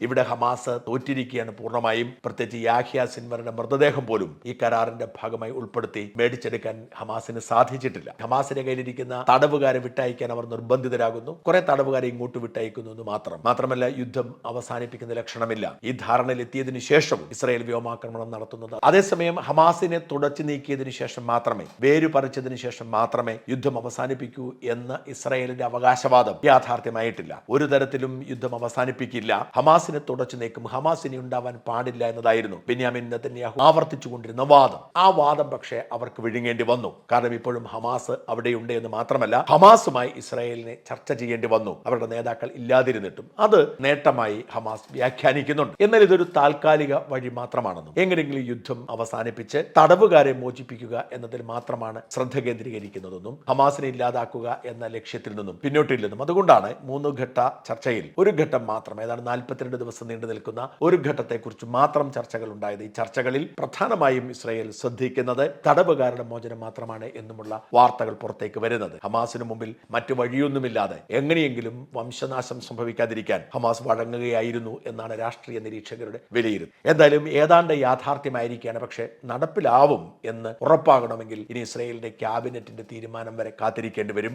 ഇവിടെ ഹമാസ് തോറ്റിരിക്കുകയാണ് പൂർണ്ണമായും. പ്രത്യേകിച്ച് യാഹ്യ സിൻവറിന്റെ മൃതദേഹം പോലും ഈ കരാറിന്റെ ഭാഗമായി ഉൾപ്പെടുത്തി മേടിച്ചെടുക്കാൻ ഹമാസിന് സാധിച്ചിട്ടില്ല. ഹമാസിന്റെ കയ്യിലിരിക്കുന്ന തടവുകാരെ വിട്ടയക്കാൻ അവർ നിർബന്ധിതരാകുന്നു. കുറെ തടവുകാരെ ഇങ്ങോട്ട് വിട്ടയക്കുന്നു എന്ന് മാത്രമല്ല യുദ്ധം അവസാനിപ്പിക്കുന്ന ലക്ഷണമില്ല. ഈ ധാരണയിൽ എത്തിയതിനു ശേഷം ഇസ്രായേൽ വ്യോമാക്രമണം നടത്തുന്നത്. അതേസമയം ഹമാസിനെ തുടച്ചു നീക്കിയതിനു ശേഷം മാത്രമേ, വേരു പറിച്ചതിനു ശേഷം മാത്രമേ യുദ്ധം അവസാനിപ്പിക്കൂ എന്ന ഇസ്രായേലിന്റെ അവകാശവാദം യാഥാർത്ഥ്യമായിട്ടില്ല. ഒരു തരത്തിലും യുദ്ധം അവസാനിപ്പിക്കില്ല, ഹമാസിനെ തുടച്ചു നീക്കും, ഹമാസ് ഇനി ഉണ്ടാവാൻ പാടില്ല എന്നതായിരുന്നു ബെന്യാമിൻ നെതന്യാഹു ആവർത്തിച്ചുകൊണ്ടിരുന്ന വാദം. ആ വാദം പക്ഷേ അവർക്ക് വിഴുങ്ങേണ്ടി വന്നു. കാരണം ഇപ്പോഴും ഹമാസ് അവിടെയുണ്ട് എന്ന് മാത്രമല്ല, ഹമാസുമായി ഇസ്രായേലിനെ ചർച്ച ചെയ്യേണ്ടി വന്നു. അവരുടെ നേതാക്കൾ ഇല്ലാതിരുന്നിട്ടും അത് നേട്ടമായി ഹമാസ് വ്യാഖ്യാനിക്കുന്നുണ്ട്. എന്നാൽ ഇതൊരു താൽക്കാലിക വഴി മാത്രമാണെന്നും എങ്ങനെയെങ്കിലും യുദ്ധം അവസാനിപ്പിച്ച് തടവുകാരെ മോചിപ്പിക്കുക എന്നതിൽ മാത്രമാണ് ശ്രദ്ധ കേന്ദ്രീകരിക്കുന്നതെന്നും ഹമാസിനെ ഇല്ലാതാക്കുക എന്ന ലക്ഷ്യത്തിൽ നിന്നും പിന്നോട്ടില്ലെന്നും. അതുകൊണ്ടാണ് 3 ഘട്ട ചർച്ചയിൽ ഒരു ഘട്ടം മാത്രം, ഏതാണ്ട് 42 ദിവസം നീണ്ടു നിൽക്കുന്ന ഒരു ഘട്ടത്തെക്കുറിച്ച് മാത്രം ചർച്ചകൾ ഉണ്ടായത്. ഈ ചർച്ചകളിൽ പ്രധാനമായും ഇസ്രായേൽ ശ്രദ്ധിക്കുന്നത് തടവുകാരുടെ മോചനം മാത്രമാണ് എന്നുമുള്ള വാർത്തകൾ പുറത്തേക്ക് വരുന്നത്. ഹമാസിന് മുമ്പിൽ മറ്റു വഴിയൊന്നുമില്ലാതെ എങ്ങനെയെങ്കിലും വംശനാശം സംഭവിക്കാതിരിക്കാൻ ഹമാസ് വഴങ്ങുകയായിരുന്നു എന്നാണ് രാഷ്ട്രീയ നിരീക്ഷകരുടെ വിലയിരുത്തൽ. എന്തായാലും ഏതാണ്ട് യാഥാർത്ഥ്യമായിരിക്കുകയാണ്. പക്ഷേ നടപ്പിലാവും എന്ന് ഉറപ്പാകണമെങ്കിൽ ഇനി ഇസ്രായേലിന്റെ ക്യാബിനറ്റിന്റെ തീരുമാനം വരെ കാത്തിരിക്കേണ്ടി വരും.